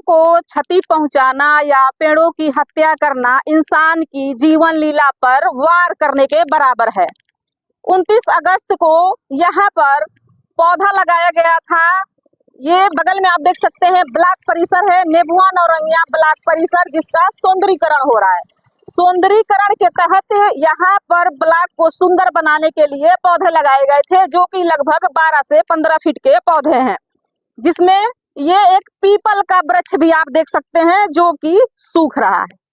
को क्षति पहुंचाना या पेड़ों की हत्या करना इंसान की जीवन लीला पर वार करने के बराबर है। 29 अगस्त को यहाँ पर पौधा लगाया गया था। ये बगल में आप देख सकते हैं ब्लॉक परिसर है, नेबुआ नौरंगिया ब्लॉक परिसर, जिसका सौंदर्यीकरण हो रहा है। सौंदर्यीकरण के तहत यहाँ पर ब्लॉक को सुंदर बनाने के लिए पौधे लगाए गए थे, जो कि लगभग 12 से 15 फीट के पौधे हैं, जिसमें ये एक पीपल का वृक्ष भी आप देख सकते हैं जो कि सूख रहा है।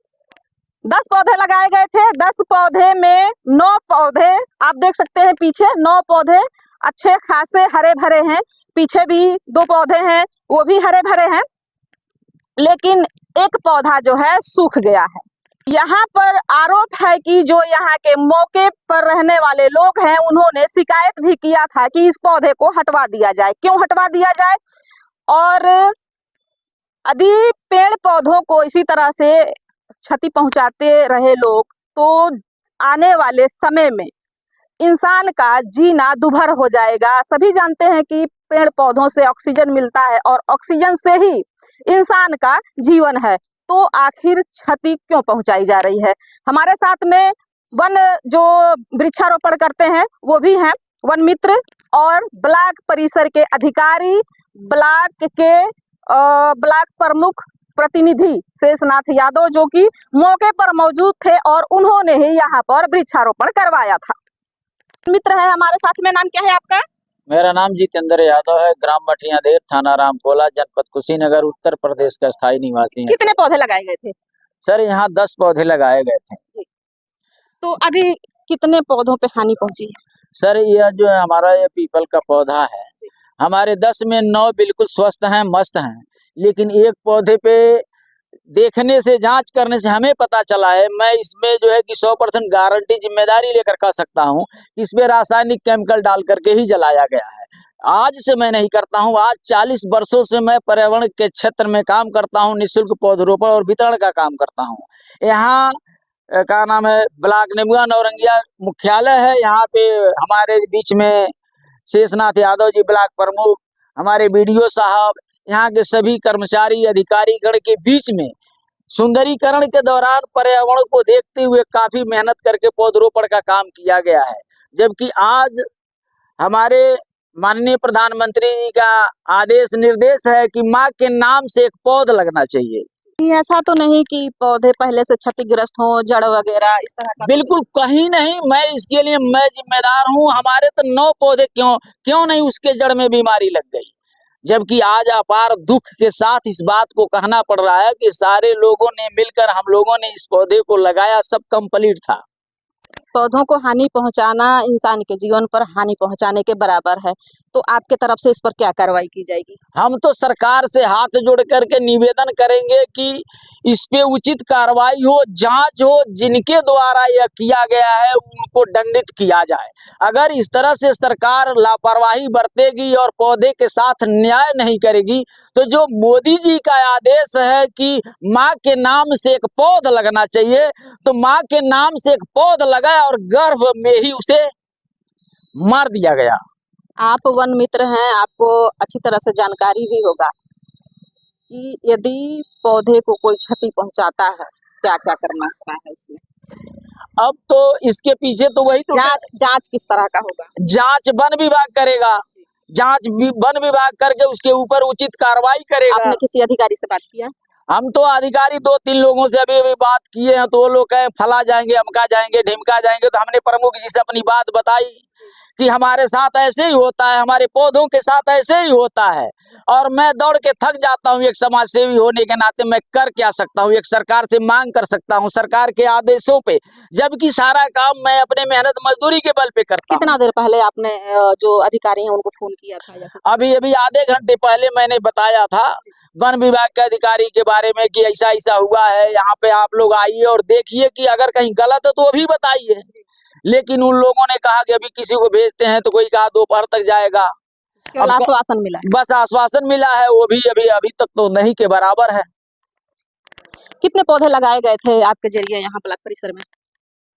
10 पौधे लगाए गए थे। 10 पौधे में 9 पौधे आप देख सकते हैं, पीछे 9 पौधे अच्छे खासे हरे भरे हैं। पीछे भी 2 पौधे हैं, वो भी हरे भरे हैं, लेकिन एक पौधा जो है सूख गया है। यहाँ पर आरोप है कि जो यहाँ के मौके पर रहने वाले लोग हैं, उन्होंने शिकायत भी किया था कि इस पौधे को हटवा दिया जाए। क्यों हटवा दिया जाए? और यदि पेड़ पौधों को इसी तरह से क्षति पहुंचाते रहे लोग, तो आने वाले समय में इंसान का जीना दुभर हो जाएगा। सभी जानते हैं कि पेड़ पौधों से ऑक्सीजन मिलता है और ऑक्सीजन से ही इंसान का जीवन है, तो आखिर क्षति क्यों पहुंचाई जा रही है? हमारे साथ में वन जो वृक्षारोपण करते हैं वो भी हैं, वन मित्र और ब्लॉक परिसर के अधिकारी, ब्लॉक के ब्लॉक प्रमुख प्रतिनिधि शेषनाथ यादव, जो कि मौके पर मौजूद थे और उन्होंने ही यहाँ पर वृक्षारोपण करवाया था। मित्र है हमारे साथ में, नाम क्या है आपका? मेरा नाम जितेंद्र यादव है, ग्राम मठियादेव, थाना रामकोला, जनपद कुशीनगर, उत्तर प्रदेश का स्थायी निवासी है। कितने पौधे लगाए गए थे? सर यहाँ 10 पौधे लगाए गए थे। तो अभी कितने पौधों पे हानि पहुंची है? सर यह जो है हमारा ये पीपल का पौधा है, हमारे 10 में 9 बिल्कुल स्वस्थ हैं, मस्त हैं, लेकिन एक पौधे पे देखने से, जांच करने से हमें पता चला है, मैं इसमें जो है कि 100% गारंटी जिम्मेदारी लेकर कह सकता हूँ कि इसमें रासायनिक केमिकल डाल करके ही जलाया गया है। आज से मैं नहीं करता हूँ, आज 40 वर्षों से मैं पर्यावरण के क्षेत्र में काम करता हूँ, निःशुल्क पौधरोपण और वितरण का काम करता हूँ। यहाँ का नाम है ब्लॉक नेबुआ नौरंगिया मुख्यालय है। यहाँ पे हमारे बीच में शेषनाथ यादव जी ब्लॉक प्रमुख, हमारे बीडीओ साहब, यहाँ के सभी कर्मचारी अधिकारी गण के बीच में सुंदरीकरण के दौरान पर्यावरण को देखते हुए काफी मेहनत करके पौधरोपण का काम किया गया है। जबकि आज हमारे माननीय प्रधानमंत्री जी का आदेश निर्देश है कि माँ के नाम से एक पौधा लगना चाहिए। ऐसा तो नहीं कि पौधे पहले से क्षतिग्रस्त हो, जड़ वगैरह इस तरह का? बिल्कुल कहीं नहीं, मैं इसके लिए मैं जिम्मेदार हूँ। हमारे तो 9 पौधे क्यों नहीं उसके जड़ में बीमारी लग गई। जबकि आज अपार दुख के साथ इस बात को कहना पड़ रहा है कि सारे लोगों ने मिलकर हम लोगों ने इस पौधे को लगाया, सब कंप्लीट था। पौधों को हानि पहुंचाना इंसान के जीवन पर हानि पहुंचाने के बराबर है, तो आपके तरफ से इस पर क्या कार्रवाई की जाएगी? हम तो सरकार से हाथ जोड़ करके निवेदन करेंगे कि इस पे उचित कार्रवाई हो, जांच हो, जिनके द्वारा यह किया गया है उनको दंडित किया जाए। अगर इस तरह से सरकार लापरवाही बरतेगी और पौधे के साथ न्याय नहीं करेगी, तो जो मोदी जी का आदेश है कि माँ के नाम से एक पौधा लगना चाहिए, तो माँ के नाम से एक पौधा लगाया और गर्भ में ही उसे मार दिया गया। आप वन मित्र हैं, आपको अच्छी तरह से जानकारी भी होगा कि यदि पौधे को कोई क्षति पहुंचाता है क्या क्या करना होता है इसमें। अब तो इसके पीछे तो वही तो जांच किस तरह का होगा? जांच वन विभाग करेगा, जांच वन विभाग करके उसके ऊपर उचित कार्रवाई करेगा। आपने किसी अधिकारी से बात किया? हम तो अधिकारी 2-3 लोगों से अभी बात किए हैं, तो वो लोग कहे फला जाएंगे, अमका जाएंगे, ढिमका जाएंगे। तो हमने प्रमुख जी से अपनी बात बताई कि हमारे साथ ऐसे ही होता है, हमारे पौधों के साथ ऐसे ही होता है, और मैं दौड़ के थक जाता हूँ। एक समाज सेवी होने के नाते मैं कर क्या सकता हूँ, एक सरकार से मांग कर सकता हूँ सरकार के आदेशों पे, जबकि सारा काम मैं अपने मेहनत मजदूरी के बल पे करता हूँ। कितना देर पहले आपने जो अधिकारी हैं उनको फोन किया था? अभी आधे घंटे पहले मैंने बताया था वन विभाग के अधिकारी के बारे में कि ऐसा ऐसा हुआ है, यहाँ पे आप लोग आइए और देखिए कि अगर कहीं गलत है तो अभी बताइए। लेकिन उन लोगों ने कहा कि अभी किसी को भेजते हैं, तो कोई कहा दोपहर तक जाएगा। केवल आश्वासन मिला? बस आश्वासन मिला है, वो भी अभी तक तो नहीं के बराबर है। कितने पौधे लगाए गए थे आपके जरिए यहाँ ब्लॉक परिसर में?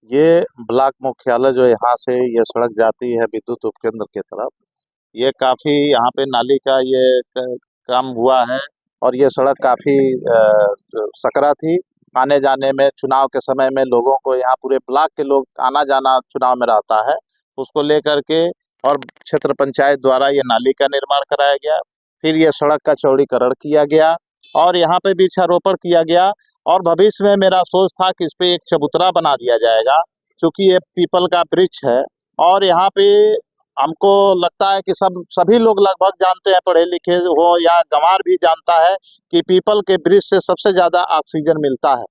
ये ब्लॉक मुख्यालय जो यहाँ से ये सड़क जाती है विद्युत उपकेंद्र की तरफ, ये काफी यहाँ पे नाली का ये काम हुआ है और ये सड़क काफ़ी सकरा थी। आने जाने में चुनाव के समय में लोगों को, यहाँ पूरे ब्लॉक के लोग आना जाना चुनाव में रहता है, उसको लेकर के और क्षेत्र पंचायत द्वारा ये नाली का निर्माण कराया गया। फिर ये सड़क का चौड़ीकरण किया गया और यहाँ पे वृक्षारोपण किया गया। और भविष्य में मेरा सोच था कि इस पे एक चबूतरा बना दिया जाएगा, क्योंकि ये पीपल का वृक्ष है। और यहाँ पे हमको लगता है कि सभी लोग लगभग जानते हैं, पढ़े लिखे हो या गंवार भी जानता है कि पीपल के वृक्ष से सबसे ज़्यादा ऑक्सीजन मिलता है।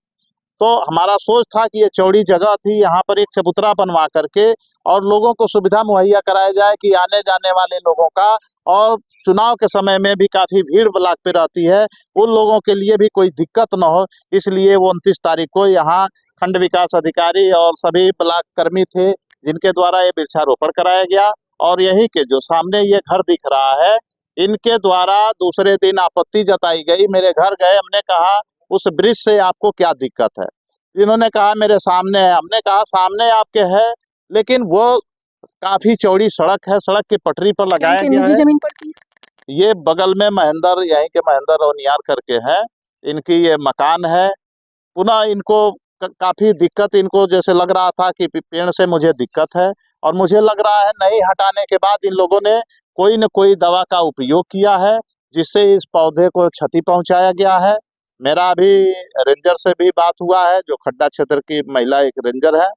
तो हमारा सोच था कि ये चौड़ी जगह थी, यहाँ पर एक चबूतरा बनवा करके और लोगों को सुविधा मुहैया कराया जाए कि आने जाने वाले लोगों का, और चुनाव के समय में भी काफ़ी भीड़ ब्लॉक पे रहती है, उन लोगों के लिए भी कोई दिक्कत न हो। इसलिए वो 29 तारीख को यहाँ खंड विकास अधिकारी और सभी ब्लॉक कर्मी थे जिनके द्वारा ये वृक्षारोपण कराया गया। और यही के जो सामने ये घर दिख रहा है, इनके द्वारा दूसरे दिन आपत्ति जताई गई। मेरे घर गए, हमने कहा उस वृक्ष से आपको क्या दिक्कत है? इन्होंने कहा मेरे सामने है। हमने कहा सामने आपके है, लेकिन वो काफी चौड़ी सड़क है, सड़क की पटरी पर लगाया गया निजी है। जमीन पड़ती है। ये बगल में महेंद्र, यहीं के महेंद्र ओनियार करके हैं, इनकी ये मकान है। पुनः इनको काफी दिक्कत, इनको जैसे लग रहा था कि पेड़ से मुझे दिक्कत है, और मुझे लग रहा है नहीं हटाने के बाद इन लोगों ने कोई न कोई दवा का उपयोग किया है, जिससे इस पौधे को क्षति पहुंचाया गया है। मेरा अभी रेंजर से भी बात हुआ है, जो खड्डा क्षेत्र की महिला एक रेंजर है,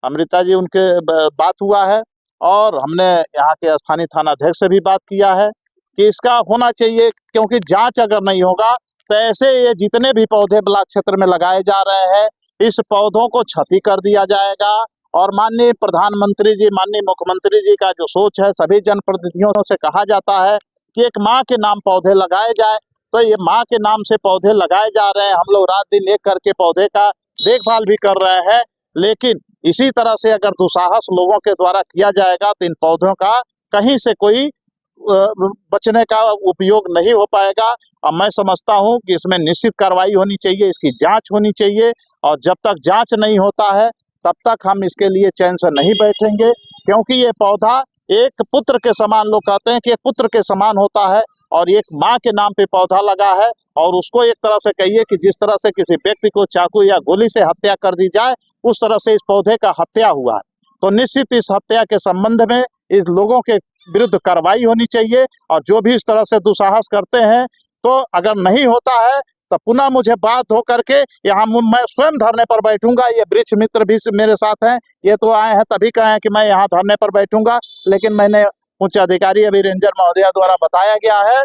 अमृता जी, उनके बात हुआ है। और हमने यहाँ के स्थानीय थानाध्यक्ष से भी बात किया है कि इसका होना चाहिए, क्योंकि जांच अगर नहीं होगा तो ऐसे ये जितने भी पौधे ब्लॉक क्षेत्र में लगाए जा रहे हैं, इस पौधों को क्षति कर दिया जाएगा। और माननीय प्रधानमंत्री जी, माननीय मुख्यमंत्री जी का जो सोच है, सभी जनप्रतिनिधियों से कहा जाता है कि एक माँ के नाम पौधे लगाए जाए, तो ये माँ के नाम से पौधे लगाए जा रहे हैं। हम लोग रात दिन एक करके पौधे का देखभाल भी कर रहे हैं, लेकिन इसी तरह से अगर दुस्साहस लोगों के द्वारा किया जाएगा तो इन पौधों का कहीं से कोई बचने का उपयोग नहीं हो पाएगा। और मैं समझता हूं कि इसमें निश्चित कार्रवाई होनी चाहिए, इसकी जांच होनी चाहिए, और जब तक जांच नहीं होता है तब तक हम इसके लिए चैन से नहीं बैठेंगे, क्योंकि ये पौधा एक पुत्र के समान, लोग कहते हैं कि एक पुत्र के समान होता है, और एक माँ के नाम पे पौधा लगा है। और उसको एक तरह से कहिए कि जिस तरह से किसी व्यक्ति को चाकू या गोली से हत्या कर दी जाए, उस तरह से इस पौधे का हत्या हुआ है। तो निश्चित इस हत्या के संबंध में इस लोगों के विरुद्ध कार्रवाई होनी चाहिए, और जो भी इस तरह से दुस्साहस करते हैं, तो अगर नहीं होता है तो पुनः मुझे बात हो करके यहाँ मैं स्वयं धरने पर बैठूंगा। ये वृक्ष मित्र भी मेरे साथ हैं, ये तो आए हैं तभी कहे हैं कि मैं यहाँ धरने पर बैठूंगा, लेकिन मैंने उच्च अधिकारी अभी रेंजर महोदया द्वारा बताया गया है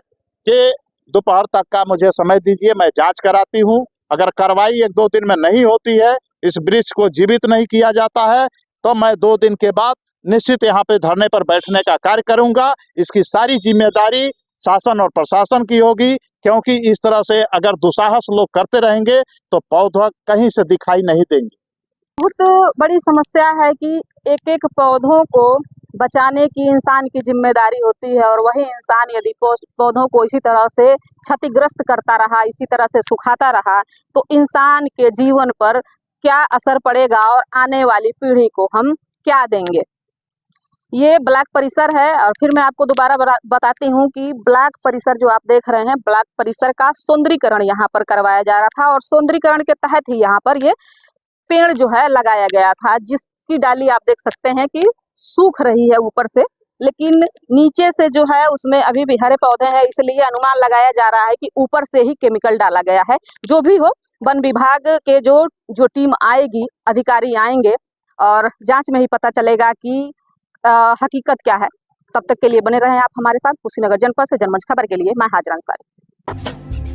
कि दोपहर तक का मुझे समय दीजिए, मैं जांच कराती हूँ। अगर कार्रवाई 1-2 दिन में नहीं होती है, इस वृक्ष को जीवित नहीं किया जाता है, तो मैं 2 दिन के बाद निश्चित यहाँ पे धरने पर बैठने का कार्य करूंगा। इसकी सारी जिम्मेदारी शासन और प्रशासन की होगी, क्योंकि इस तरह से अगर दुस्साहस लोग करते रहेंगे तो पौधा कहीं से दिखाई नहीं देंगे। बहुत बड़ी समस्या है कि एक एक पौधों को बचाने की इंसान की जिम्मेदारी होती है, और वही इंसान यदि पौधों को इसी तरह से क्षतिग्रस्त करता रहा, इसी तरह से सुखाता रहा, तो इंसान के जीवन पर क्या असर पड़ेगा और आने वाली पीढ़ी को हम क्या देंगे। ये ब्लॉक परिसर है, और फिर मैं आपको दोबारा बताती हूँ कि ब्लॉक परिसर जो आप देख रहे हैं, ब्लॉक परिसर का सौंदर्यीकरण यहाँ पर करवाया जा रहा था, और सौंदर्यीकरण के तहत ही यहाँ पर ये पेड़ जो है लगाया गया था, जिसकी डाली आप देख सकते हैं कि सूख रही है ऊपर से, लेकिन नीचे से जो है उसमें अभी भी हरे पौधे हैं, इसलिए अनुमान लगाया जा रहा है कि ऊपर से ही केमिकल डाला गया है। जो भी हो, वन विभाग के जो टीम आएगी, अधिकारी आएंगे, और जांच में ही पता चलेगा कि हकीकत क्या है। तब तक के लिए बने रहें आप हमारे साथ। कुशीनगर जनपद से जनमंच खबर के लिए मैं हाजरा अंसारी।